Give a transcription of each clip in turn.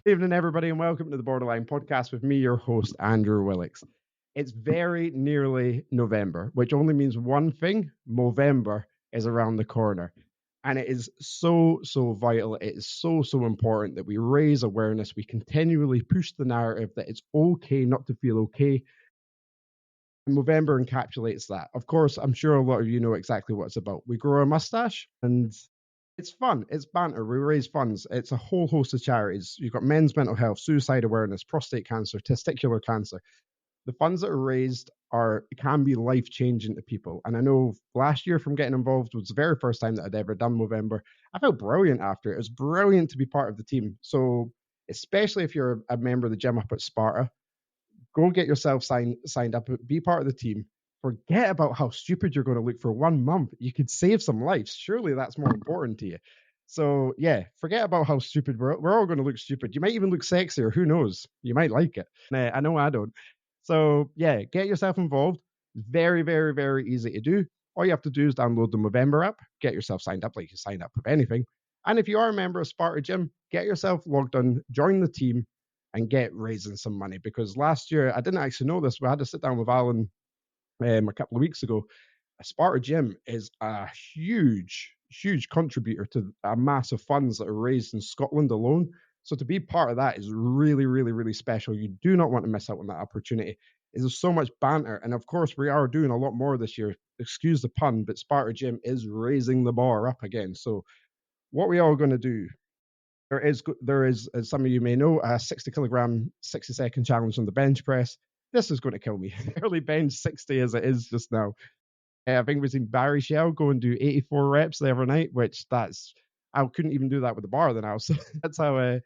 Evening, everybody, and welcome to the Borderline Podcast with me, your host, Andrew Willox. It's very nearly November, which only means one thing: Movember is around the corner. And it is so vital. It is so important that we raise awareness. We continually push the narrative that it's okay not to feel okay. And Movember encapsulates that. Of course, I'm sure a lot of you know exactly what it's about. We grow a mustache and it's fun. It's banter. We raise funds. It's a whole host of charities. You've got men's mental health, suicide awareness, prostate cancer, testicular cancer. The funds that are raised can be life-changing to people. And I know last year from getting involved was the very first time that I'd ever done Movember. I felt brilliant after it. It was brilliant to be part of the team. So especially if you're a member of the gym up at Sparta, go get yourself signed up, be part of the team. Forget about how stupid you're going to look for 1 month. You could save some lives. Surely that's more important to you. So yeah, forget about how stupid we're all going to look stupid. You might even look sexier. Who knows? You might like it. I know I don't. So yeah, get yourself involved. It's very, very, very easy to do. All you have to do is download the Movember app, get yourself signed up like you sign up with anything. And if you are a member of Sparta Gym, get yourself logged on, join the team, and get raising some money. Because last year, I didn't actually know this, but I had to sit down with Alan a couple of weeks ago. Sparta Gym is a huge contributor to a massive funds that are raised in Scotland alone. So to be part of that is really, really, really special. You do not want to miss out on that opportunity. There's so much banter. And of course, we are doing a lot more this year. Excuse the pun, but Sparta Gym is raising the bar up again. So what we are going to do, there is, as some of you may know, a 60 kilogram, 60-second challenge on the bench press. This is going to kill me. Early bench 60 as it is just now. I think we've seen Barry Shell go and do 84 reps the other night, I couldn't even do that with the bar then. So that's how,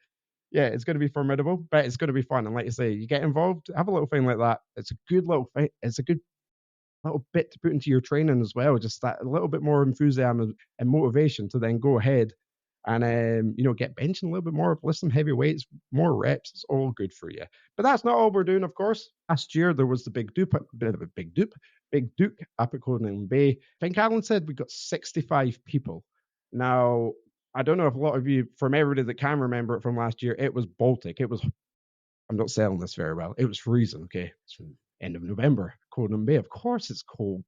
it's going to be formidable, but it's going to be fun. And like you say, you get involved, have a little thing like that. It's a good little thing. It's a good little bit to put into your training as well. Just that a little bit more enthusiasm and motivation to then go ahead and get benching a little bit more, lift some heavy weights, more reps. It's all good for you. But that's not all we're doing, of course. Last year there was the Big Duke up at Conan Bay. I think Alan said we got 65 people. Now, I don't know if a lot of you, from everybody that can remember it from last year, it was Baltic. I'm not selling this very well. It was freezing, okay? It's from end of November, Conan Bay. Of course it's cold.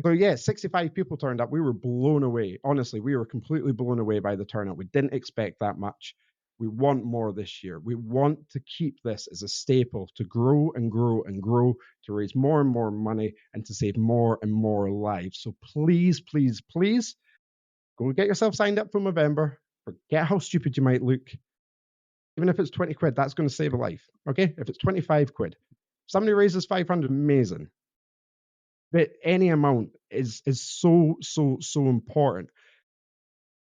So yeah, 65 people turned up. We were blown away. Honestly, we were completely blown away by the turnout. We didn't expect that much. We want more this year. We want to keep this as a staple to grow and grow and grow, to raise more and more money and to save more and more lives. So please, please, please go get yourself signed up for Movember. Forget how stupid you might look. Even if it's 20 quid, that's going to save a life. Okay? If it's 25 quid, somebody raises 500, amazing. But any amount is so important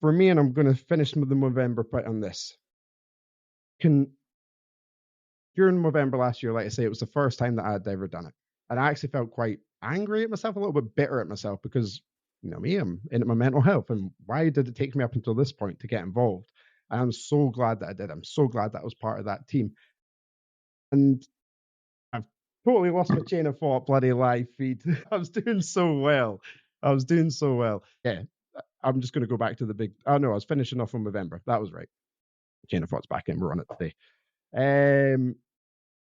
for me. And I'm going to finish with the Movember bit on this. During Movember last year, like I say, it was the first time that I had ever done it. And I actually felt quite angry at myself, a little bit bitter at myself, because, me, I'm into my mental health. And why did it take me up until this point to get involved? And I'm so glad that I did. I'm so glad that I was part of that team. And I've totally lost my chain of thought, bloody live feed. I was doing so well. Yeah, I'm just going to go back to the big... Oh, no, I was finishing off on Movember. That was right. Chain of thought's back in. We're on it today.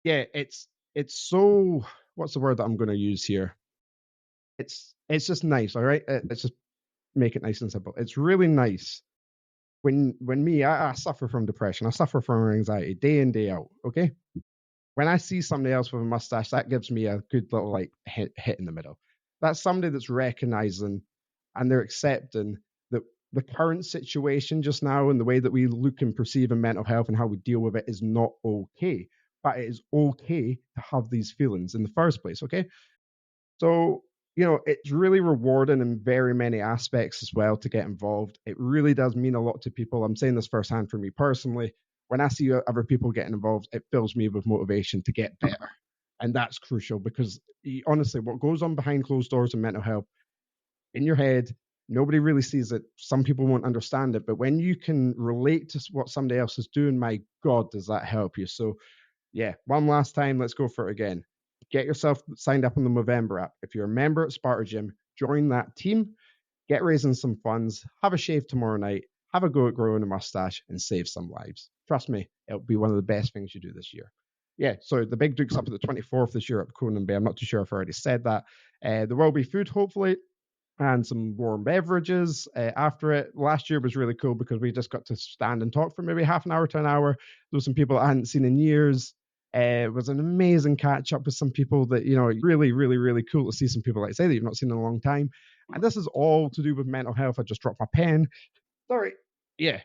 Yeah, it's so... What's the word that I'm going to use here? It's just nice, all right? Let's just make it nice and simple. It's really nice when I suffer from depression. I suffer from anxiety day in, day out, okay? When I see somebody else with a mustache, that gives me a good little hit in the middle. That's somebody that's recognizing and they're accepting that the current situation just now and the way that we look and perceive in mental health and how we deal with it is not okay. But it is okay to have these feelings in the first place, okay? So, it's really rewarding in very many aspects as well to get involved. It really does mean a lot to people. I'm saying this firsthand for me personally. When I see other people getting involved, it fills me with motivation to get better. And that's crucial because honestly, what goes on behind closed doors in mental health, in your head, nobody really sees it. Some people won't understand it. But when you can relate to what somebody else is doing, my God, does that help you? So yeah, one last time, let's go for it again. Get yourself signed up on the Movember app. If you're a member at Sparta Gym, join that team, get raising some funds, have a shave tomorrow night, have a go at growing a mustache and save some lives. Trust me, it'll be one of the best things you do this year. Yeah, so the big Duke's up at the 24th this year at Conan Bay. I'm not too sure if I already said that. There will be food, hopefully, and some warm beverages after it. Last year was really cool because we just got to stand and talk for maybe half an hour to an hour. There were some people I hadn't seen in years. It was an amazing catch up with some people that, really, really, really cool to see some people, like I say, that you've not seen in a long time. And this is all to do with mental health. I just dropped my pen. Sorry. Yeah.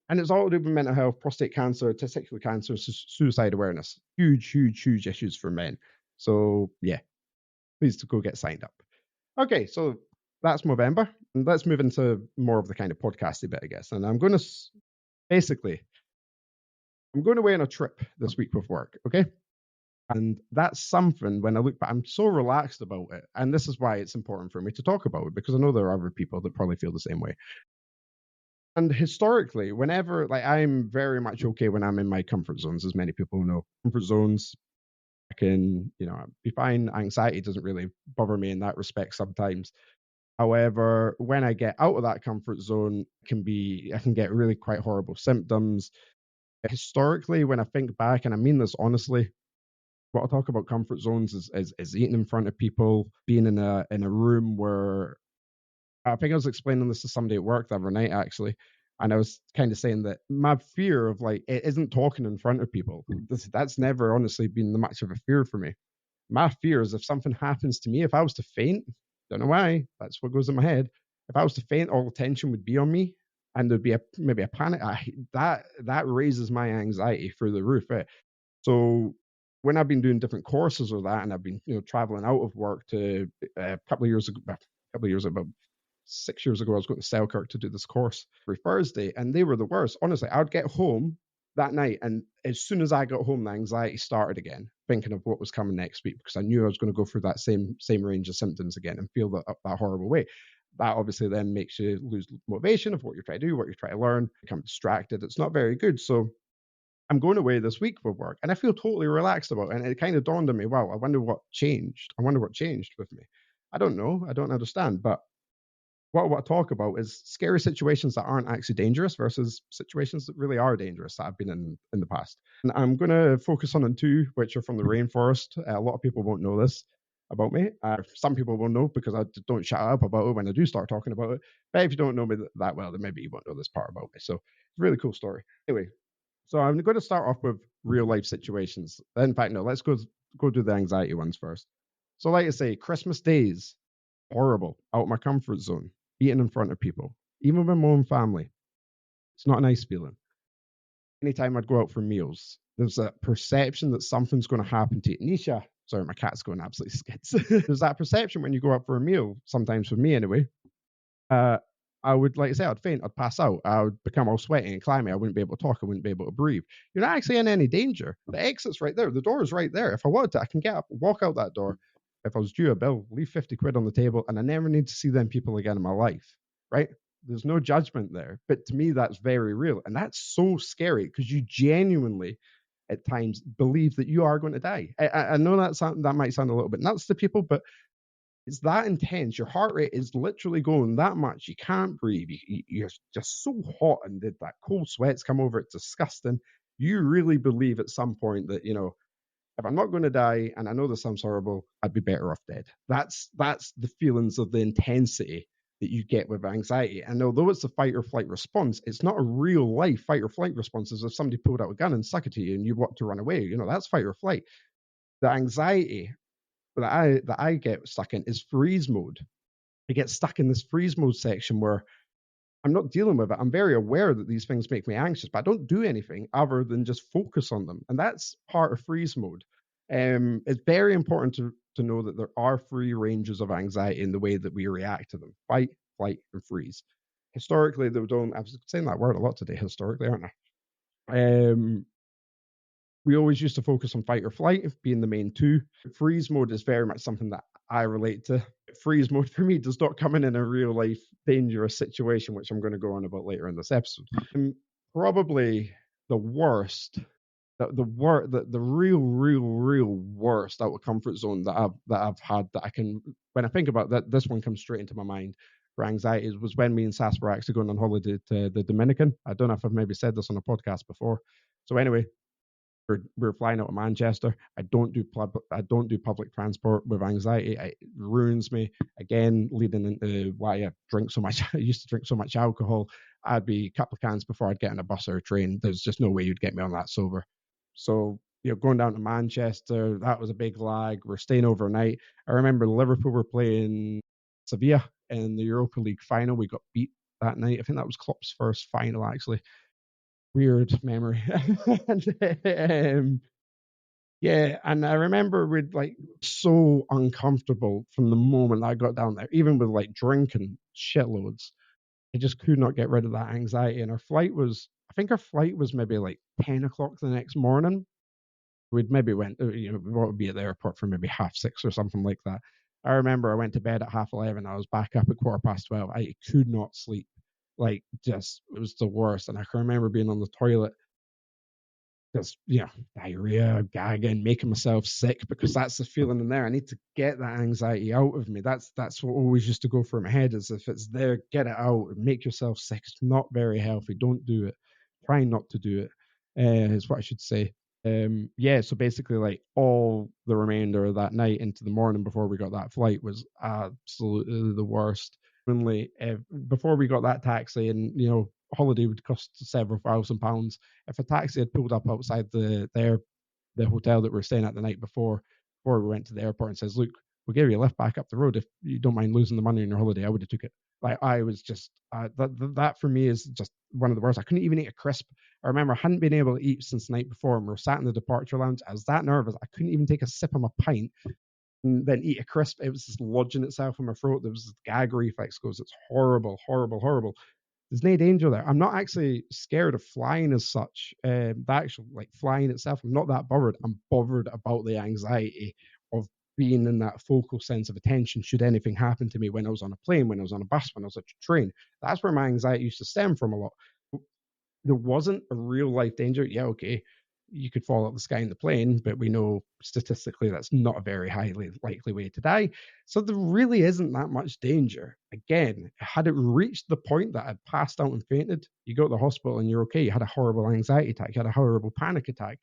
And it's all to do with mental health, prostate cancer, testicular cancer, suicide awareness. Huge, huge, huge issues for men. So, yeah, please to go get signed up. Okay, so that's Movember. And let's move into more of the kind of podcasty bit, I guess. And I'm going to I'm going away on a trip this week with work, okay? And that's something, when I look back, I'm so relaxed about it. And this is why it's important for me to talk about it, because I know there are other people that probably feel the same way. And historically, whenever, I'm very much okay when I'm in my comfort zones, as many people know. Comfort zones, I can, be fine. Anxiety doesn't really bother me in that respect sometimes. However, when I get out of that comfort zone, I can get really quite horrible symptoms. Historically, when I think back, and I mean this honestly, what I talk about comfort zones is eating in front of people, being in a room where, I think I was explaining this to somebody at work the other night actually, and I was kind of saying that my fear of it isn't talking in front of people. That's never honestly been much of a fear for me. My fear is if something happens to me, if I was to faint, don't know why, that's what goes in my head. If I was to faint, all the tension would be on me, and there'd be maybe a panic. That raises my anxiety through the roof. So when I've been doing different courses or that, and I've been traveling out of work to a couple of years ago, about 6 years ago, I was going to Selkirk to do this course every Thursday, and they were the worst. Honestly, I would get home that night, and as soon as I got home, the anxiety started again, thinking of what was coming next week, because I knew I was going to go through that same range of symptoms again and feel that horrible way. That obviously then makes you lose motivation of what you're trying to do, what you're trying to learn, become distracted. It's not very good. So I'm going away this week for work, and I feel totally relaxed about it. And it kind of dawned on me, wow, I wonder what changed. I wonder what changed with me. I don't know. I don't understand. But what I want to talk about is scary situations that aren't actually dangerous versus situations that really are dangerous that I've been in the past. And I'm going to focus on two, which are from the rainforest. A lot of people won't know this about me. Some people will know because I don't shut up about it when I do start talking about it. But if you don't know me that well, then maybe you won't know this part about me. So it's a really cool story. Anyway, so I'm going to start off with real life situations. In fact, no, let's go do the anxiety ones first. So like I say, Christmas days, horrible, out of my comfort zone, eating in front of people, even with my own family. It's not a nice feeling. Anytime I'd go out for meals, there's a perception that something's going to happen to you. Nisha, sorry, my cat's going absolutely skits. There's that perception when you go out for a meal, sometimes for me anyway. I would, like I say, I'd faint, I'd pass out, I would become all sweaty and clammy, I wouldn't be able to talk, I wouldn't be able to breathe. You're not actually in any danger. The exit's right there, the door is right there. If I wanted to, I can get up, walk out that door. If I was due a bill, leave 50 quid on the table, and I never need to see them people again in my life, right? There's no judgment there. But to me, that's very real. And that's so scary because you genuinely, at times, believe that you are going to die. I know that might sound a little bit nuts to people, but it's that intense. Your heart rate is literally going that much. You can't breathe. You're just so hot, and that cold sweats come over. It's disgusting. You really believe at some point that, if I'm not going to die, and I know this sounds horrible, I'd be better off dead. That's the feelings of the intensity that you get with anxiety. And although it's a fight or flight response, it's not a real life fight or flight response. As if somebody pulled out a gun and stuck it to you and you want to run away. That's fight or flight. The anxiety that I get stuck in is freeze mode. I get stuck in this freeze mode section where I'm not dealing with it. I'm very aware that these things make me anxious, but I don't do anything other than just focus on them. And that's part of freeze mode. It's very important to know that there are three ranges of anxiety in the way that we react to them: fight, flight, and freeze. Historically, I was saying that word a lot today, historically, aren't I? We always used to focus on fight or flight being the main two. Freeze mode is very much something that I relate to. Freeze mode for me does not come in a real life dangerous situation, which I'm going to go on about later in this episode. And probably the worst, the real worst out of comfort zone that I've had, that I can, when I think about that, this one comes straight into my mind. for anxiety was when me and Sass were actually going on holiday to the Dominican. I don't know if I've maybe said this on a podcast before. So anyway, we're flying out of Manchester. I don't do public transport with anxiety. It ruins me. Again, leading into why I drink so much. I used to drink so much alcohol. I'd be a couple of cans before I'd get on a bus or a train. There's just no way you'd get me on that sober. So going down to Manchester, that was a big lag. We're staying overnight. I remember Liverpool were playing Sevilla in the Europa League final. We got beat that night. I think that was Klopp's first final, actually. Weird memory. and yeah, and I remember we'd like so uncomfortable from the moment I got down there, even with like drinking shitloads. I just could not get rid of that anxiety. And I think our flight was maybe like 10 o'clock the next morning. We'd maybe we would be at the airport for maybe 6:30 or something like that. I remember I went to bed at 11:30. I was back up at 12:15. I could not sleep. Like, just, it was the worst. And I can remember being on the toilet, just, diarrhea, gagging, making myself sick, because that's the feeling in there. I need to get that anxiety out of me. That's what always used to go through my head, is if it's there, get it out and make yourself sick. It's not very healthy. Don't do it. Try not to do it, is what I should say. So basically, like, all the remainder of that night into the morning before we got that flight was absolutely the worst. Only before we got that taxi, and holiday would cost several £1,000s. If a taxi had pulled up outside the hotel that we were staying at the night before we went to the airport and says, "Look, we'll give you a lift back up the road if you don't mind losing the money on your holiday," I would have took it. Like, I was just that for me is just one of the worst. I couldn't even eat a crisp. I remember I hadn't been able to eat since the night before, and we were sat in the departure lounge. I was that nervous. I couldn't even take a sip of my pint and then eat a crisp. It was just lodging itself in my throat. There was this gag reflex goes. It's horrible, horrible, horrible. There's no danger there. I'm not actually scared of flying as such. The actual, like, flying itself, I'm not that bothered. I'm bothered about the anxiety of being in that focal sense of attention should anything happen to me when I was on a plane, when I was on a bus, when I was on a train. That's where my anxiety used to stem from a lot. There wasn't a real life danger. Yeah, okay, you could fall out of the sky in the plane, but we know statistically that's not a very highly likely way to die. So there really isn't that much danger. Again, had it reached the point that I'd passed out and fainted, you go to the hospital and you're okay. You had a horrible anxiety attack, you had a horrible panic attack.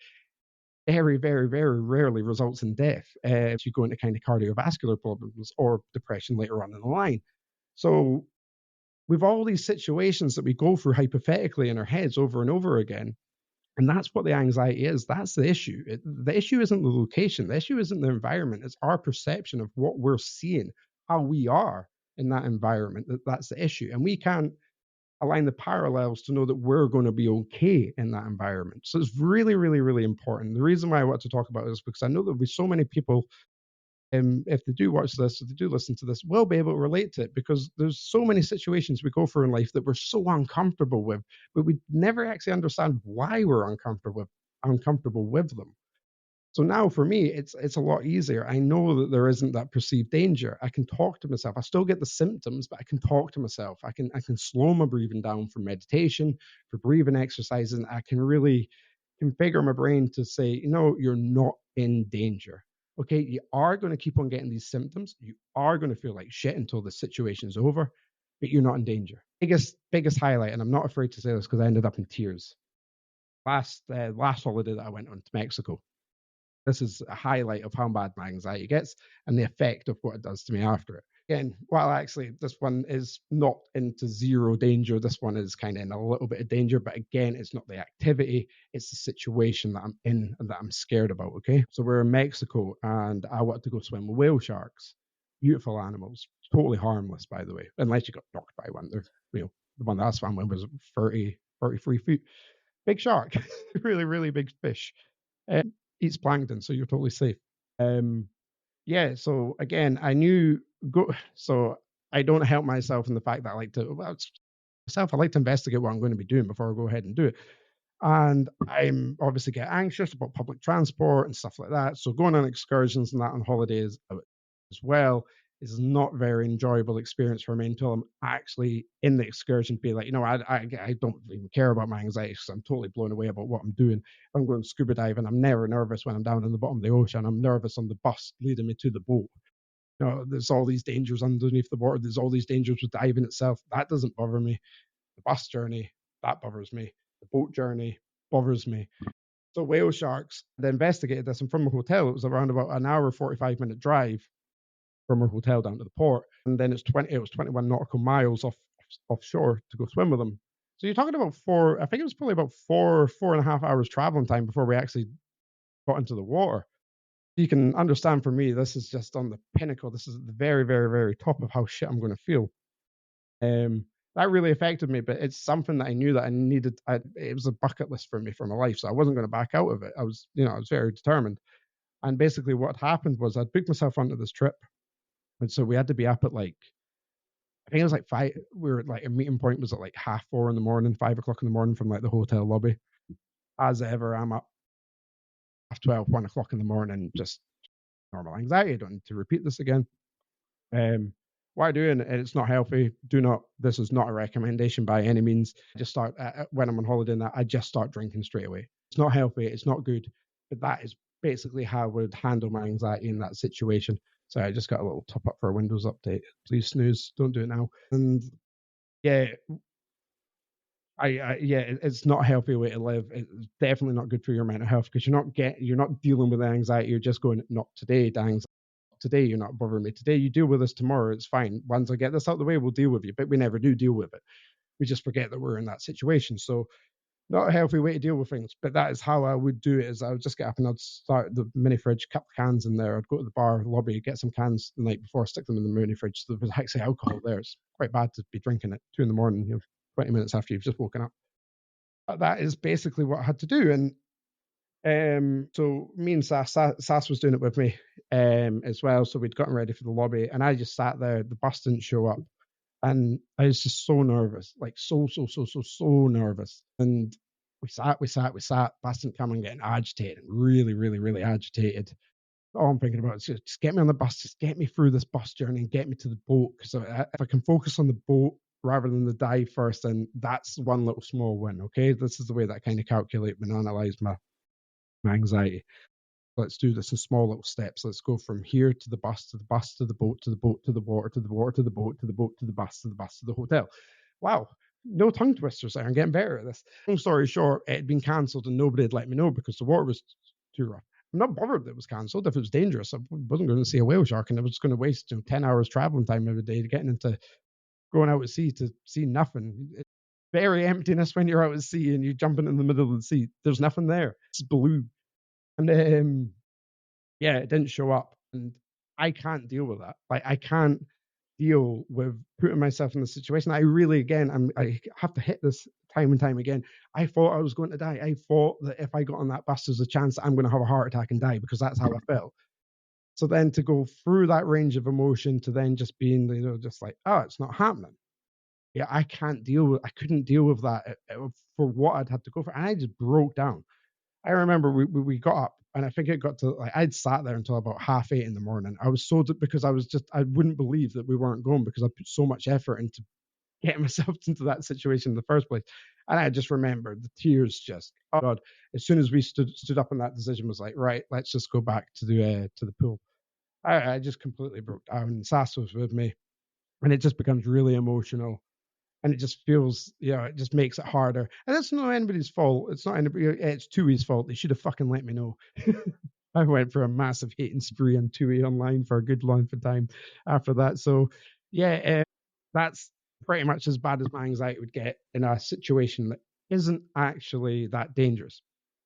Very, very, very rarely results in death. If you go into kind of cardiovascular problems or depression later on in the line. So we've all these situations that we go through hypothetically in our heads over and over again. And that's what the anxiety is. That's the issue. The issue isn't the location. The issue isn't the environment. It's our perception of what we're seeing, how we are in that environment. That's the issue. And we can't align the parallels to know that we're going to be okay in that environment. So it's really, really, really important. The reason why I want to talk about it is because I know there'll be so many people, if they do watch this, if they do listen to this, will be able to relate to it, because there's so many situations we go through in life that we're so uncomfortable with, but we never actually understand why we're uncomfortable with them. So now for me, it's a lot easier. I know that there isn't that perceived danger. I can talk to myself. I still get the symptoms, but I can talk to myself. I can slow my breathing down for meditation, for breathing exercises, and I can really configure my brain to say, you're not in danger. Okay, you are going to keep on getting these symptoms. You are going to feel like shit until the situation's over, but you're not in danger. Biggest highlight, and I'm not afraid to say this because I ended up in tears. Last holiday that I went on to Mexico. This is a highlight of how bad my anxiety gets and the effect of what it does to me after it. Again, well, actually, this one is not into zero danger. This one is kind of in a little bit of danger, but again, it's not the activity, it's the situation that I'm in and that I'm scared about, okay? So we're in Mexico, and I wanted to go swim with whale sharks. Beautiful animals, totally harmless, by the way, unless you got knocked by one. They're, the one that I swam with was 33 feet. Big shark, really, really big fish. Eats plankton, so you're totally safe. So again, so I don't help myself in the fact that I like to investigate what I'm going to be doing before I go ahead and do it. And I'm obviously get anxious about public transport and stuff like that. So going on excursions and that on holidays as well is not a very enjoyable experience for me until I'm actually in the excursion, be like, I don't even care about my anxiety because I'm totally blown away about what I'm doing. If I'm going scuba diving, I'm never nervous when I'm down in the bottom of the ocean. I'm nervous on the bus leading me to the boat. there's all these dangers underneath the water. There's all these dangers with diving itself. That doesn't bother me. The bus journey, that bothers me. The boat journey bothers me. So whale sharks, they investigated this, and from a hotel, it was around about an hour, 45-minute drive from our hotel down to the port. And then it was 21 nautical miles offshore to go swim with them. So you're talking about I think it was probably about 4.5 hours traveling time before we actually got into the water. You can understand, for me, this is just on the pinnacle. This is at the very, very, very top of how shit I'm going to feel. That really affected me, but it's something that I knew that I needed. It was a bucket list for me for my life, so I wasn't going to back out of it. I was very determined. And basically what happened was I'd booked myself onto this trip. And so we had to be up at I think it was 5. We were a meeting point was at 4:30 in the morning, 5:00 in the morning from the hotel lobby. As ever, I'm up 12, 1:00 in the morning, just normal anxiety. I don't need to repeat this again. What I do, and it's not healthy. This is not a recommendation by any means. I just start when I'm on holiday and that I just start drinking straight away. It's not healthy. It's not good. But that is basically how I would handle my anxiety in that situation. So I just got a little top up for a Windows update. Please snooze. Don't do it now. And yeah, it's not a healthy way to live. It's definitely not good for your mental health because you're not dealing with anxiety. You're just going, not today, Dangs. Today you're not bothering me. Today you deal with this. Tomorrow it's fine. Once I get this out of the way, we'll deal with you. But we never do deal with it. We just forget that we're in that situation. So not a healthy way to deal with things. But that is how I would do it. Is I would just get up and I'd start the mini fridge, couple cans in there. I'd go to the bar lobby, get some cans the night before, stick them in the mini fridge. So there was actually alcohol there. It's quite bad to be drinking at 2 a.m, 20 minutes after you've just woken up. But that is basically what I had to do. And so me and Sass was doing it with me as well. So we'd gotten ready for the lobby, and I just sat there. The bus didn't show up, and I was just so nervous, so nervous. And we sat. Bus didn't come, and getting agitated, really, really, really agitated. All I'm thinking about is just get me on the bus, just get me through this bus journey, and get me to the boat. Because if I can focus on the boat rather than the dive first, then that's one little small win. Okay, this is the way that I kind of calculate and analyze my anxiety. Let's do this in small little steps. Let's go from here to the bus, to the bus, to the boat, to the boat, to the water, to the water, to the boat, to the boat, to the bus, to the bus, to the hotel. Wow, no tongue twisters there. I'm getting better at this. Long story short, it had been cancelled and nobody had let me know because the water was too rough. I'm not bothered that it was cancelled. If it was dangerous, I wasn't going to see a whale shark, and I was going to waste 10 hours traveling time every day getting into going out at sea to see nothing. It's very emptiness when you're out at sea and you're jumping in the middle of the sea. There's nothing there. It's blue. And it didn't show up. And I can't deal with that. I can't deal with putting myself in the situation. I really, again, I have to hit this time and time again. I thought I was going to die. I thought that if I got on that bus, there's a chance that I'm going to have a heart attack and die, because that's how I felt. So then to go through that range of emotion to then just being, just oh, it's not happening. Yeah, I couldn't deal with that for what I'd had to go for. And I just broke down. I remember we got up, and I think it got to I'd sat there until about 8:30 in the morning. I was so because I wouldn't believe that we weren't going, because I put so much effort into getting myself into that situation in the first place. And I just remember the tears oh God. As soon as we stood up, and that decision was right, let's just go back to the pool. I just completely broke down. Sass was with me, and it just becomes really emotional. And it just feels, it just makes it harder. And it's not anybody's fault. It's TUI's fault. They should have fucking let me know. I went for a massive hating spree on TUI online for a good length of time after that. So, that's pretty much as bad as my anxiety would get in a situation that isn't actually that dangerous.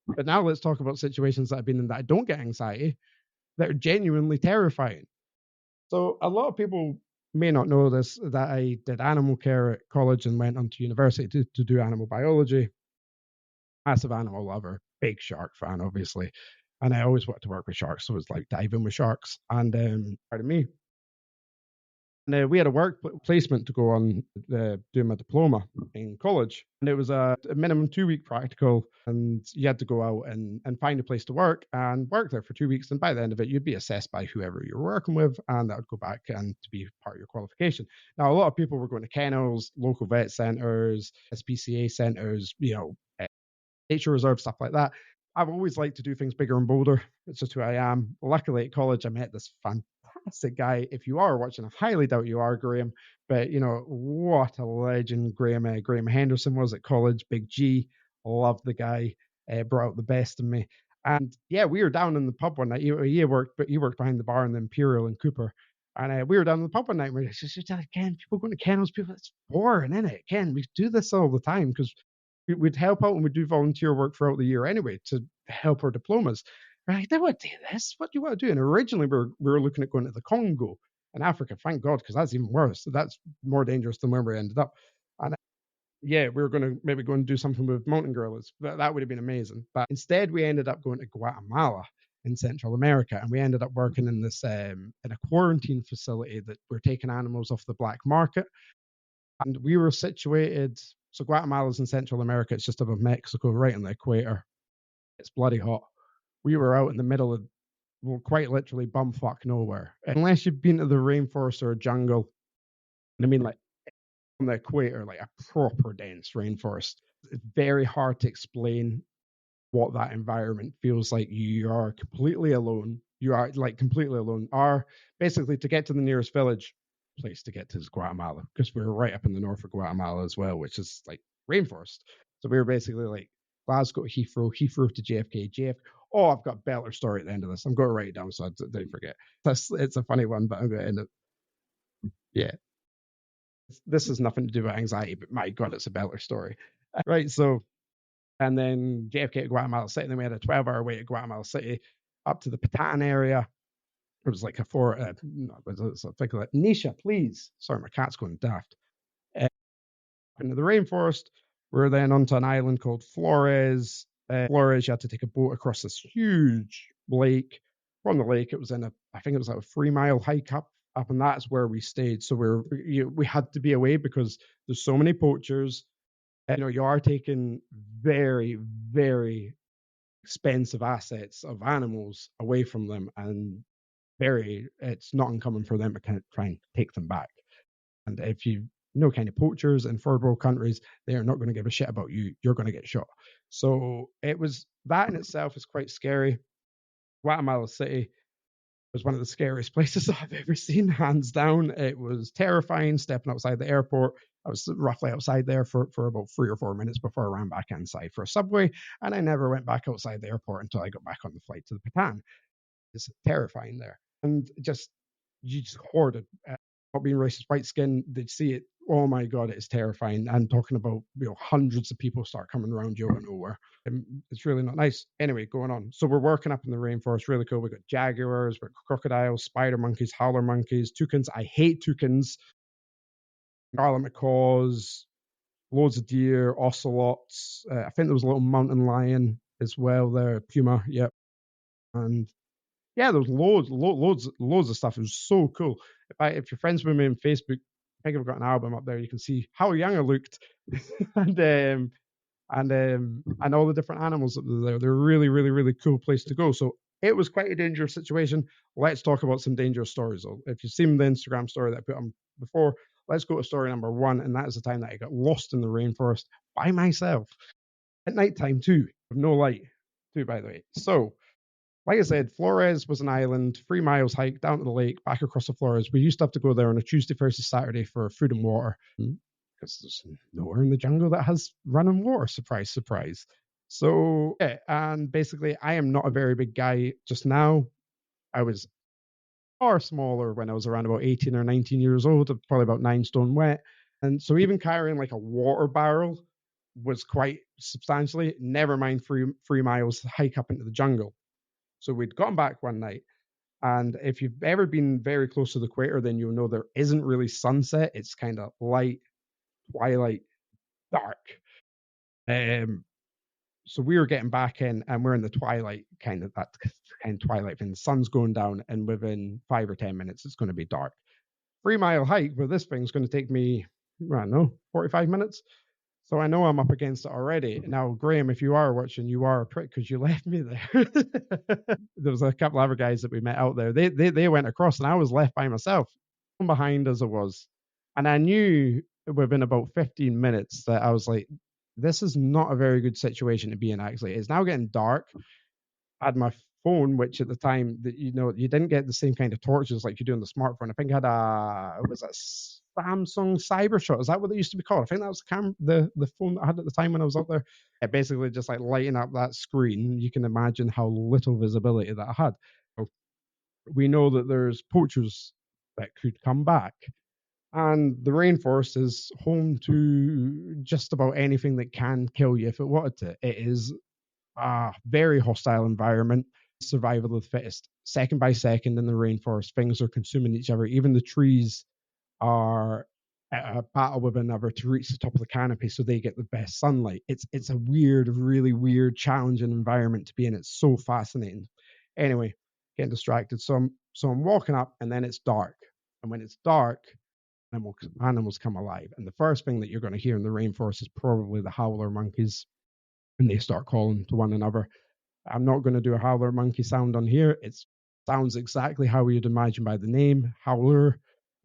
But now let's talk about situations that I've been in that I don't get anxiety, that are genuinely terrifying. So a lot of people may not know this, that I did animal care at college and went on to university to do animal biology. Massive animal lover, big shark fan, obviously. And I always wanted to work with sharks, so it was like diving with sharks. And pardon me. And we had a work placement to go on doing my diploma in college. And it was a minimum 2-week practical. And you had to go out and find a place to work and work there for 2 weeks. And by the end of it, you'd be assessed by whoever you're working with. And that would go back and to be part of your qualification. Now, a lot of people were going to kennels, local vet centres, SPCA centres, nature reserve, stuff like that. I've always liked to do things bigger and bolder. It's just who I am. Luckily at college, I met this fantastic fantastic guy. If you are watching, I highly doubt you are, Graham. But what a legend Graham Henderson was at college. Big G, loved the guy. Brought out the best in me. And yeah, we were down in the pub one night. He worked behind the bar in the Imperial in Cooper. And we were down in the pub one night. And we were just like, Ken, people going to kennels, people, it's boring, isn't it? Ken, we do this all the time because we'd help out and we'd do volunteer work throughout the year anyway to help our diplomas. We're like, they would do this. What do you want to do? And originally we were looking at going to the Congo in Africa, thank God, because that's even worse. So that's more dangerous than where we ended up. And yeah, we were going to maybe go and do something with mountain gorillas. That would have been amazing. But instead, we ended up going to Guatemala in Central America, and we ended up working in this in a quarantine facility that we're taking animals off the black market. And we were situated. So Guatemala's in Central America. It's just above Mexico, right on the equator. It's bloody hot. We were out in the middle of, well, quite literally bumfuck nowhere. Unless you've been to the rainforest or a jungle. I mean, like on the equator, like a proper dense rainforest. It's very hard to explain what that environment feels like. You are completely alone. You are like completely alone. Basically to get to the nearest place to get to is Guatemala, because we were right up in the north of Guatemala as well, which is like rainforest. So we were basically like Glasgow to Heathrow to JFK. Oh, I've got a better story at the end of this. I'm going to write it down so I don't forget. It's a funny one, but I'm going to end it. Yeah. This has nothing to do with anxiety, but my God, it's a better story. Right. So, and then JFK to Guatemala City. And then we had a 12-hour wait at Guatemala City up to the Patan area. It was like Nisha, please. Sorry, my cat's going daft. Into the rainforest. We're then onto an island called Flores. Flores, you had to take a boat across this huge lake. From the lake, it was I think it was like a 3-mile hike up, and that's where we stayed. So we had to be away because there's so many poachers. You are taking very, very expensive assets of animals away from them, and it's not uncommon for them to kind of try and take them back. And if you kind of poachers in third world countries, they are not going to give a shit about you. You're going to get shot. So that in itself is quite scary. Guatemala City was one of the scariest places I've ever seen, hands down. It was terrifying stepping outside the airport. I was roughly outside there for about 3 or 4 minutes before I ran back inside for a subway, and I never went back outside the airport until I got back on the flight to the Patan. It's terrifying there. And you just hoarded. Not being racist, white skin, they'd see it. Oh my God, it's terrifying. And talking about hundreds of people start coming around you out of nowhere. It's really not nice. Anyway, going on. So we're working up in the rainforest, really cool. We got jaguars, we got crocodiles, spider monkeys, howler monkeys, toucans. I hate toucans. Scarlet macaws, loads of deer, ocelots. I think there was a little mountain lion as well there, puma. Yep. And yeah, there was loads of stuff. It was so cool. If you're friends with me on Facebook, I think I've got an album up there. You can see how young I looked, and all the different animals that were there. They're a really, really, really cool place to go. So it was quite a dangerous situation. Let's talk about some dangerous stories, though. If you've seen the Instagram story that I put on before, let's go to story number 1, and that is the time that I got lost in the rainforest by myself at nighttime too, with no light too, by the way. So, like I said, Flores was an island, 3 miles hike down to the lake, back across the Flores. We used to have to go there on a Tuesday, Thursday, Saturday for food and water, because there's nowhere in the jungle that has running water. Surprise, surprise. So, yeah, and basically, I am not a very big guy just now. I was far smaller when I was around about 18 or 19 years old, probably about 9 stone wet. And so even carrying like a water barrel was quite substantially, never mind 3 miles hike up into the jungle. So we'd gotten back one night, and if you've ever been very close to the equator, then you'll know there isn't really sunset. It's kind of light, twilight, dark. So we were getting back in, and we're in the twilight, kind of twilight thing. The sun's going down, and within 5 or 10 minutes, it's going to be dark. 3-mile hike, but this thing's going to take me, I don't know, 45 minutes. So I know I'm up against it already. Now, Graham, if you are watching, you are a prick because you left me there. There was a couple other guys that we met out there. They went across, and I was left by myself, behind as I was. And I knew within about 15 minutes that I was like, this is not a very good situation to be in, actually. It's now getting dark. I had my phone, which at the time that you didn't get the same kind of torches like you do on the smartphone. I think I had it was a Samsung Cybershot. Is that what it used to be called? I think that was the phone that I had at the time when I was up there. It basically just like lighting up that screen. You can imagine how little visibility that I had. So we know that there's poachers that could come back. And the rainforest is home to just about anything that can kill you if it wanted to. It is a very hostile environment. Survival of the fittest. Second by second in the rainforest, things are consuming each other. Even the trees are at a battle with another to reach the top of the canopy so they get the best sunlight. It's a weird, really weird, challenging environment to be in. It's so fascinating. Anyway, getting distracted. So I'm walking up and then it's dark. And when it's dark, animals come alive. And the first thing that you're going to hear in the rainforest is probably the howler monkeys, and they start calling to one another. I'm not going to do a howler monkey sound on here. It sounds exactly how you'd imagine by the name, howler.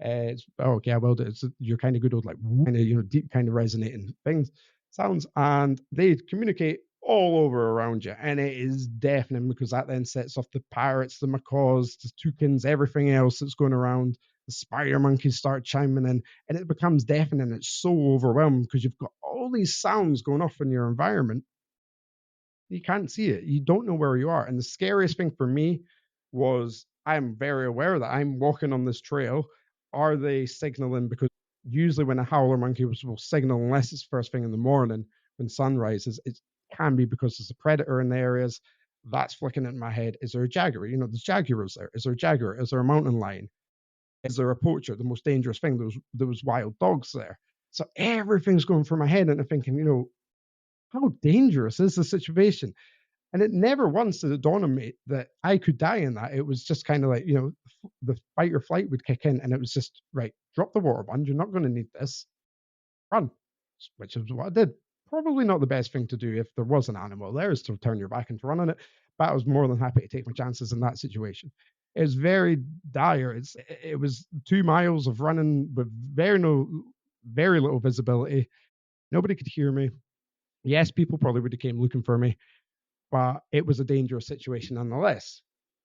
Okay, I will do. It's your kind of good old like kind of deep kind of resonating things sounds, and they communicate all over around you, and it is deafening because that then sets off the parrots, the macaws, the toucans, everything else that's going around. The spider monkeys start chiming in, and it becomes deafening. It's so overwhelming because you've got all these sounds going off in your environment. You can't see it. You don't know where you are. And the scariest thing for me was I'm very aware that I'm walking on this trail. Are they signaling? Because usually when a howler monkey will signal, unless it's first thing in the morning when sun rises, it can be because there's a predator in the areas. That's flicking in my head. Is there a jaguar? There's jaguars there. Is there a jaguar? Is there a mountain lion? Is there a poacher? The most dangerous thing. There was wild dogs there. So everything's going through my head, and I'm thinking, how dangerous is the situation? And it never once did it dawn on me that I could die in that. It was just kind of like, the fight or flight would kick in, and it was just, right, drop the water bund. You're not going to need this. Run, which is what I did. Probably not the best thing to do if there was an animal there, is to turn your back and to run on it. But I was more than happy to take my chances in that situation. It was very dire. It was 2 miles of running with very little visibility. Nobody could hear me. Yes, people probably would have came looking for me, but it was a dangerous situation nonetheless.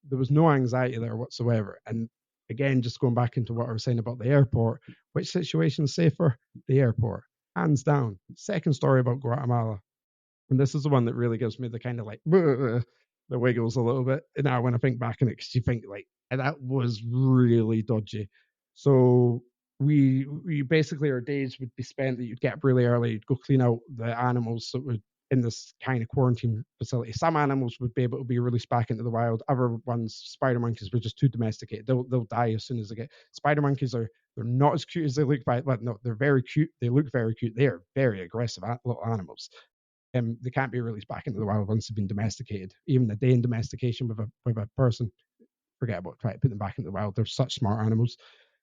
There was no anxiety there whatsoever. And again, just going back into what I was saying about the airport, which situation is safer? The airport, hands down. Second story about Guatemala, and this is the one that really gives me the kind of like the wiggles a little bit now when I think back on it, because you think like that was really dodgy. So we basically, our days would be spent that you'd get up really early, you'd go clean out the animals that would in this kind of quarantine facility. Some animals would be able to be released back into the wild. Other ones, spider monkeys, were just too domesticated. They'll die as soon as they get. Spider monkeys they're not as cute as they look. But no, they're very cute. They look very cute. They are very aggressive little animals. They can't be released back into the wild once they've been domesticated. Even a day in domestication with a person, forget about trying to put them back into the wild. They're such smart animals.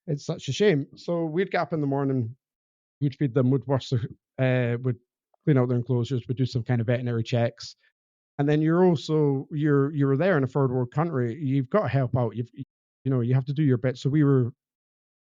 It's such a shame. So we'd get up in the morning, we'd feed them, would would clean out their enclosures, would do some kind of veterinary checks, and then you're there in a third world country. You've got to help out. You have to do your bit. So we were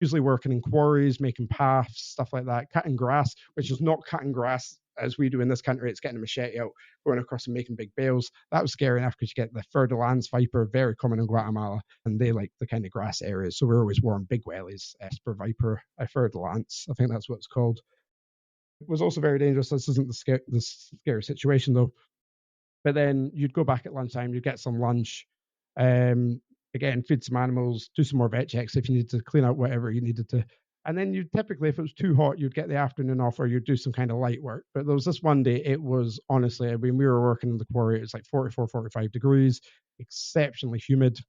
usually working in quarries, making paths, stuff like that, cutting grass, which is not cutting grass as we do in this country. It's getting a machete out, going across and making big bales. That was scary enough because you get the fer-de-lance viper, very common in Guatemala, and they like the kind of grass areas. So we're always wearing big wellies. Esper viper, fer-de-lance, I think that's what it's called. It was also very dangerous. This isn't the scary situation though. But then you'd go back at lunchtime, you'd get some lunch. Again, feed some animals, do some more vet checks if you needed to, clean out whatever you needed to. And then you'd typically, if it was too hot, you'd get the afternoon off or you'd do some kind of light work. But there was this one day, it was honestly, we were working in the quarry, it was like 44, 45 degrees, exceptionally humid.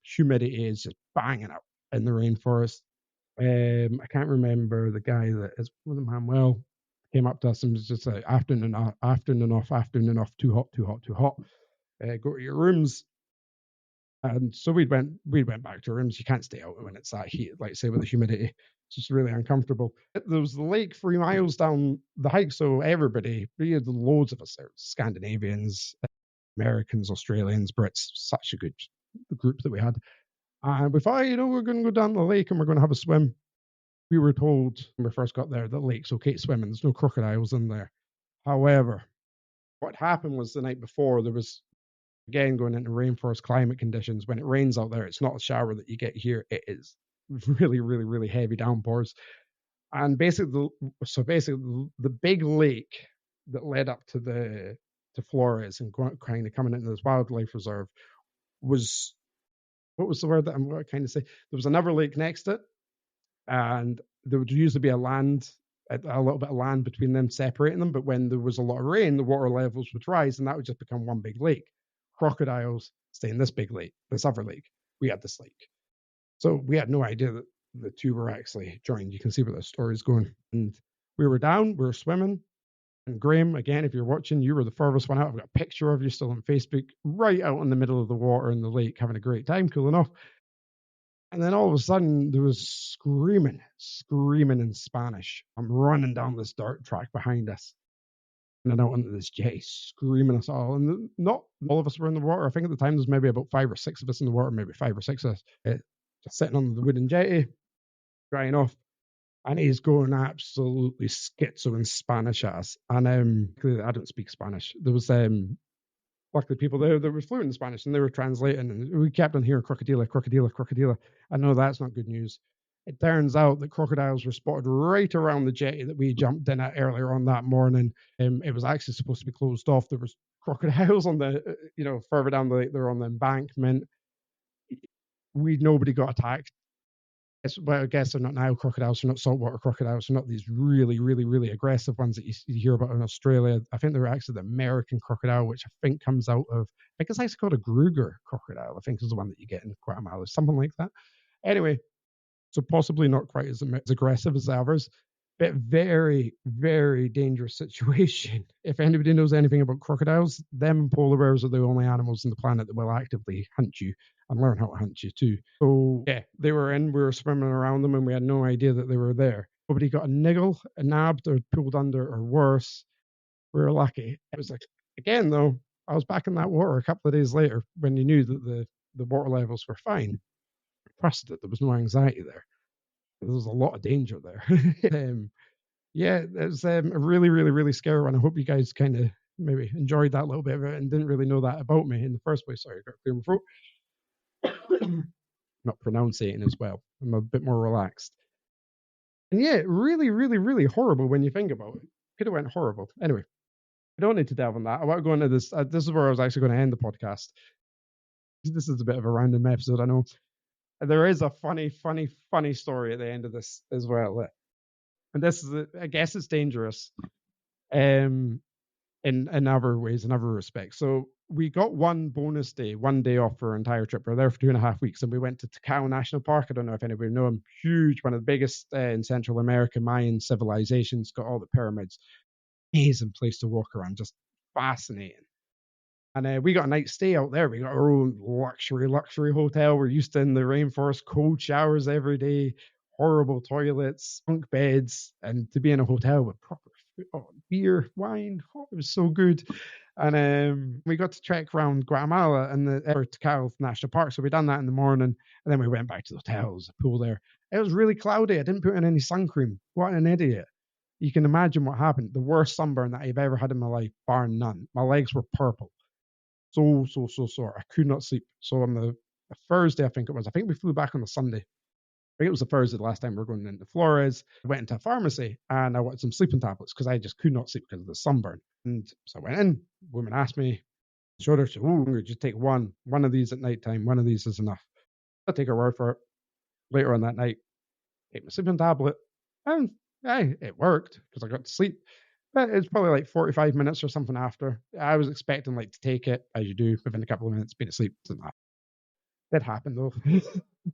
Humidity is just banging up in the rainforest. I can't remember the guy that is, was it Manuel, came up to us and was just like, afternoon off, too hot, too hot. Go to your rooms. And so we went back to rooms. You can't stay out when it's that heat, like say with the humidity. It's just really uncomfortable. There was the lake 3 miles down the hike, so everybody, we had loads of us there, Scandinavians, Americans, Australians, Brits, such a good group that we had. And we thought, we're going to go down the lake and we're going to have a swim. We were told when we first got there that the lake's okay to swim and there's no crocodiles in there. However, what happened was the night before there was Again, going into rainforest climate conditions, when it rains out there, it's not a shower that you get here. It is really, really, really heavy downpours. And basically, the big lake that led up to Flores and kind of coming into this wildlife reserve was, what was the word that I'm going to kind of say? There was another lake next to it, and there would usually be a little bit of land between them, separating them. But when there was a lot of rain, the water levels would rise, and that would just become one big lake. Crocodiles stay in this big lake, this other lake. We had this lake, so we had no idea that the two were actually joined. You can see where the story's going. And we were down, we were swimming. And Graham, again, if you're watching, you were the furthest one out. I've got a picture of you still on Facebook, right out in the middle of the water in the lake, having a great time, cooling off. And then all of a sudden, there was screaming in Spanish. I'm running down this dirt track behind us. And then out into this jetty, screaming us all. And not all of us were in the water. I think at the time, there's maybe about 5 or 6 of us in the water, maybe 5 or 6 of us, just sitting on the wooden jetty, drying off. And he's going absolutely schizo in Spanish at us. And I don't speak Spanish. There was luckily people there that were fluent in Spanish, and they were translating, and we kept on hearing crocodile, crocodile, crocodile. I know that's not good news. It turns out that crocodiles were spotted right around the jetty that we jumped in at earlier on that morning. It was actually supposed to be closed off. There was crocodiles on the, further down the lake. They're on the embankment. Nobody got attacked. Well, I guess they're not Nile crocodiles, they're not saltwater crocodiles, they're not these really, really, really aggressive ones that you hear about in Australia. I think they're actually the American crocodile, which I think comes out of, I think it's actually called a Kruger crocodile, I think is the one that you get in Guatemala, something like that. Anyway, so possibly not quite as aggressive as the others, but very, very dangerous situation. If anybody knows anything about crocodiles, them and polar bears are the only animals on the planet that will actively hunt you and learn how to hunt you too. So yeah, we were swimming around them, and we had no idea that they were there. Nobody got a niggle, a nabbed, or pulled under, or worse. We were lucky. It was like, again though, I was back in that water a couple of days later when you knew that the water levels were fine. I trusted it. There was no anxiety there. There was a lot of danger there. Yeah, it was a really, really, really scary one. I hope you guys kind of maybe enjoyed that little bit of it and didn't really know that about me in the first place. Sorry, I got a clear my throat. Not pronunciating as well. I'm a bit more relaxed. And yeah, really, really, really horrible when you think about it. Could have went horrible. Anyway, I don't need to delve on that. I want to go into this. This is where I was actually going to end the podcast. This is a bit of a random episode, I know. There is a funny, funny, funny story at the end of this as well. And this is, I guess it's dangerous in other ways, in other respects. So we got one day off for our entire trip. We were there for 2.5 weeks, and we went to Takao National Park. I don't know if anybody know him. Huge, one of the biggest in Central America, Mayan civilizations, got all the pyramids. Amazing place to walk around, just fascinating. And we got a night stay out there. We got our own luxury hotel. We're used to in the rainforest, cold showers every day, horrible toilets, bunk beds, and to be in a hotel with proper food, beer, wine. It was so good. And we got to trek around Guatemala and the Takao National Park. So we done that in the morning, and then we went back to the hotel. There was a pool there. It was really cloudy. I didn't put in any sun cream. What an idiot. You can imagine what happened. The worst sunburn that I've ever had in my life, bar none. My legs were purple. So sore. I could not sleep. So on the Thursday, I think we flew back on the Sunday. I think it was the Thursday the last time we were going into Flores. I went into a pharmacy and I wanted some sleeping tablets because I just could not sleep because of the sunburn. And so I went in. Woman asked me, showed her, she said, just take one of these at nighttime. One of these is enough. I'll take her word for it. Later on that night, ate my sleeping tablet, and it worked because I got to sleep. But it's probably like 45 minutes or something after. I was expecting to take it, as you do, within a couple of minutes, being asleep. That happened though.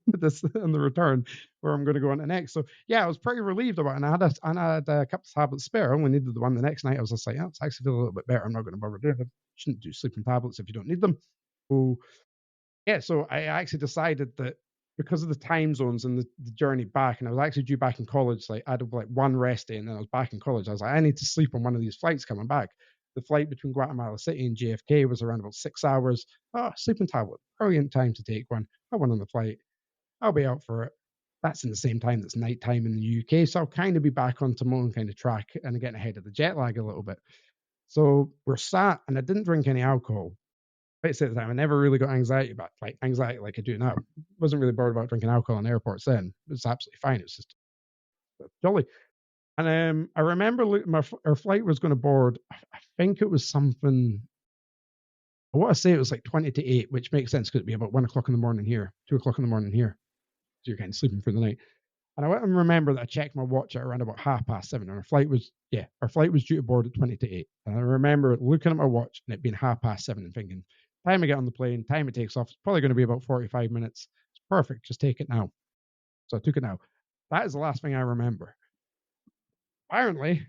This on the return, where I'm going to go on to next. So yeah, I was pretty relieved about it. And I had a couple of tablets spare. I only needed the one the next night. I was just like, it's actually feel a little bit better. I'm not going to bother doing it. Shouldn't do sleeping tablets if you don't need them. So yeah, so I actually decided that because of the time zones and the journey back, and I was actually due back in college, I had one rest day, and then I was back in college. I was like, I need to sleep on one of these flights coming back. The flight between Guatemala City and JFK was around about 6 hours. Sleeping tablet, brilliant time to take one. I went on the flight. I'll be out for it. That's in the same time that's nighttime in the UK, so I'll kind of be back onto my own kind of track and getting ahead of the jet lag a little bit. So we're sat, and I didn't drink any alcohol. I say at the time, I never really got anxiety like I do now. Wasn't really bothered about drinking alcohol in airports then. It was absolutely fine. It was just jolly. And I remember our flight was going to board. I think it was something. I want to say it was like 20 to 8, which makes sense because it'd be about 1 o'clock in the morning here, 2 o'clock in the morning here. So you're kind of sleeping for the night. And I remember that I checked my watch at around about 7:30, and our flight was due to board at 20 to 8. And I remember looking at my watch and it being 7:30 and thinking, time I get on the plane, time it takes off, it's probably going to be about 45 minutes. It's perfect. Just take it now. So I took it now. That is the last thing I remember. Apparently,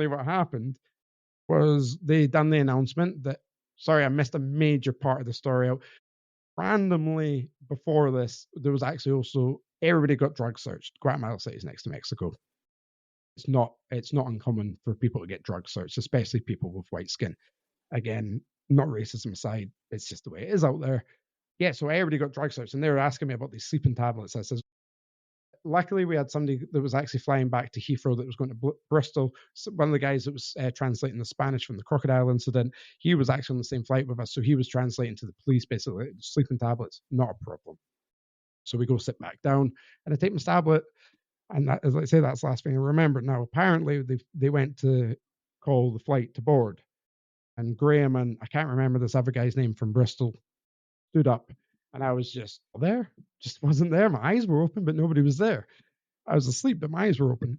what happened was they done the announcement that, sorry, I missed a major part of the story out. Randomly before this, there was actually also everybody got drug searched. Guatemala City is next to Mexico. It's not uncommon for people to get drug searched, especially people with white skin. Again, not racism aside, it's just the way it is out there. Yeah, so everybody got drug searched, and they were asking me about these sleeping tablets. I says, luckily we had somebody that was actually flying back to Heathrow that was going to Bristol. So one of the guys that was translating the Spanish from the crocodile incident, he was actually on the same flight with us, so he was translating to the police basically. Sleeping tablets, not a problem. So we go sit back down, and I take my tablet, and that, as I say, that's the last thing I remember. Now apparently they went to call the flight to board, and Graham and I can't remember this other guy's name from Bristol stood up, and I was just there, just wasn't there. My eyes were open, but nobody was there. I was asleep, but my eyes were open.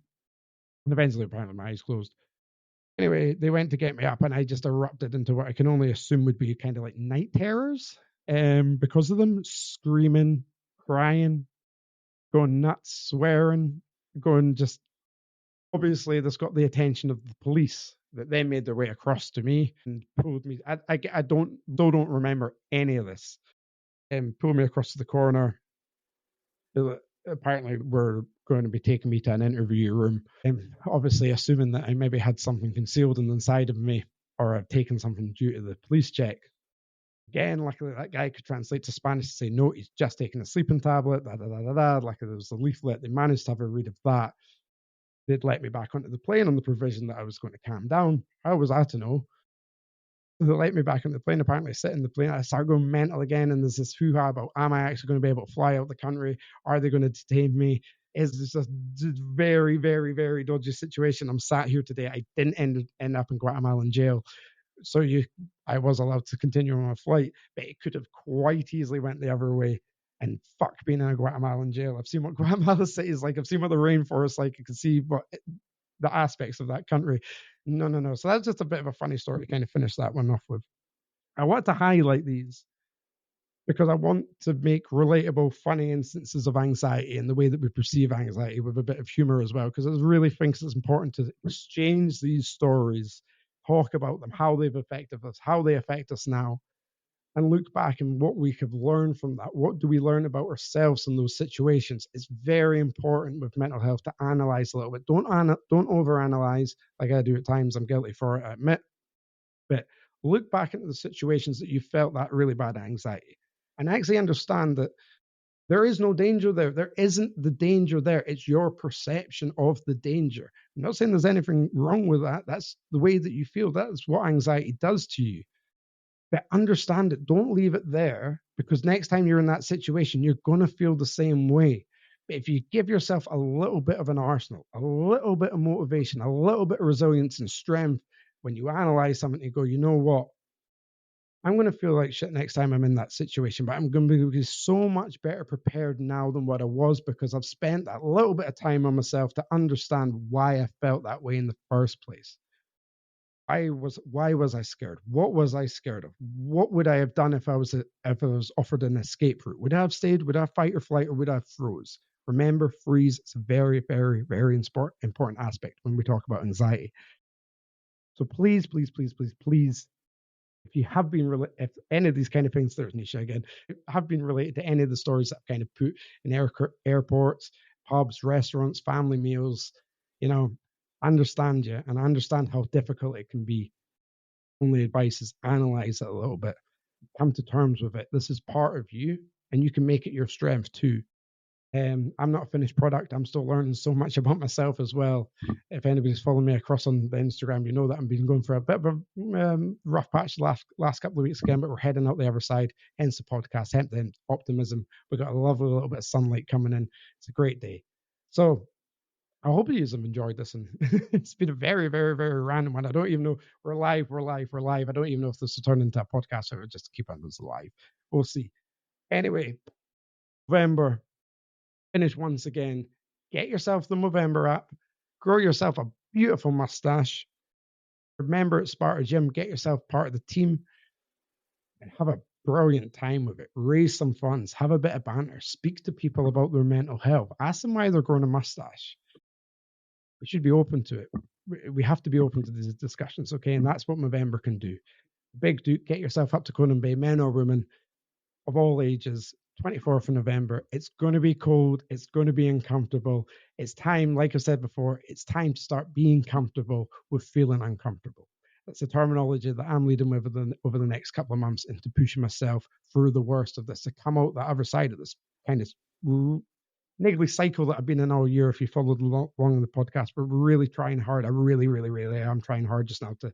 And eventually, apparently, my eyes closed. Anyway, they went to get me up, and I just erupted into what I can only assume would be kind of like night terrors because of them, screaming, crying, going nuts, swearing, going just... Obviously, this got the attention of the police, that they made their way across to me and pulled me. I don't remember any of this. Pulled me across to the corner. Apparently, were going to be taking me to an interview room. Obviously, assuming that I maybe had something concealed inside of me, or I'd taken something due to the police check. Again, luckily, that guy could translate to Spanish to say, no, he's just taking a sleeping tablet. Luckily, there was a leaflet. They managed to have a read of that. They'd let me back onto the plane on the provision that I was going to calm down. How was I to know? They let me back on the plane. Apparently, I sit in the plane. I start going mental again, and there's this hoo-ha about, am I actually going to be able to fly out the country? Are they going to detain me? Is this a very, very, very dodgy situation? I'm sat here today. I didn't end up in Guatemala in jail. So I was allowed to continue on my flight, but it could have quite easily went the other way. And fuck being in a Guatemalan jail. I've seen what Guatemala City is like. I've seen what the rainforest like. I can see what the aspects of that country. No. So that's just a bit of a funny story to kind of finish that one off with. I want to highlight these because I want to make relatable, funny instances of anxiety and the way that we perceive anxiety with a bit of humor as well, because I really think it's important to exchange these stories, talk about them, how they've affected us, how they affect us now, and look back and what we have learned from that. What do we learn about ourselves in those situations? It's very important with mental health to analyze a little bit. Don't overanalyze like I do at times. I'm guilty for it, I admit. But look back into the situations that you felt that really bad anxiety and actually understand that there is no danger there. There isn't the danger there. It's your perception of the danger. I'm not saying there's anything wrong with that. That's the way that you feel. That's what anxiety does to you. But understand it. Don't leave it there, because next time you're in that situation, you're going to feel the same way. But if you give yourself a little bit of an arsenal, a little bit of motivation, a little bit of resilience and strength, when you analyze something, you go, you know what? I'm going to feel like shit next time I'm in that situation, but I'm going to be so much better prepared now than what I was, because I've spent that little bit of time on myself to understand why I felt that way in the first place. Why was I scared? What was I scared of? What would I have done if I was offered an escape route? Would I have stayed? Would I fight or flight, or would I have froze? Remember, freeze is a very, very, very important aspect when we talk about anxiety. So please, if you have been if any of these kind of things, there's Nisha again, have been related to any of the stories that I've kind of put in airports, pubs, restaurants, family meals, understand you and understand how difficult it can be. Only advice is analyze it a little bit, come to terms with it. This is part of you, and you can make it your strength too. I'm not a finished product. I'm still learning so much about myself as well. If anybody's following me across on the Instagram, you know that I've been going for a bit of a rough patch the last couple of weeks again, but we're heading out the other side. Hence the podcast, hence the optimism. We've got a lovely little bit of sunlight coming in. It's a great day. So I hope you have enjoyed this. And it's been a very, very, very random one. I don't even know. We're live. I don't even know if this will turn into a podcast or just keep on this alive. We'll see. Anyway, November, finish once again. Get yourself the Movember app. Grow yourself a beautiful mustache. Remember at Sparta Gym, get yourself part of the team and have a brilliant time with it. Raise some funds. Have a bit of banter. Speak to people about their mental health. Ask them why they're growing a mustache. We should be open to it. We have to be open to these discussions, okay? And that's what Movember can do. Big Duke, get yourself up to Conan Bay, men or women of all ages, 24th of November. It's going to be cold. It's going to be uncomfortable. It's time, like I said before, it's time to start being comfortable with feeling uncomfortable. That's the terminology that I'm leading with over the next couple of months into pushing myself through the worst of this, to come out the other side of this kind of niggly cycle that I've been in all year. If you followed along in the podcast, we're really trying hard. I really, really, really am trying hard just now to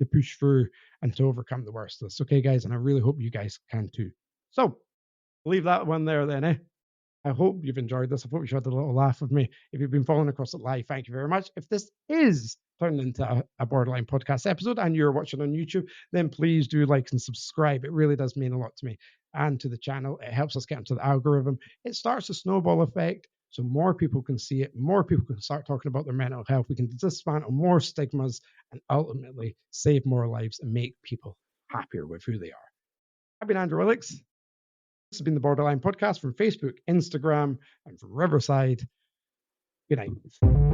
push through and to overcome the worst of this. Okay, guys, and I really hope you guys can too. So leave that one there then, eh? I hope you've enjoyed this. I hope you had a little laugh with me. If you've been following across it live, thank you very much. If this is turned into a borderline podcast episode and you're watching on YouTube, then please do like and subscribe. It really does mean a lot to me and to the channel. It helps us get into the algorithm. It starts a snowball effect, so more people can see it. More people can start talking about their mental health. We can dismantle more stigmas and ultimately save more lives and make people happier with who they are. I've been Andrew Willox. This has been the Borderline Podcast from Facebook, Instagram, and from Riverside. Good night.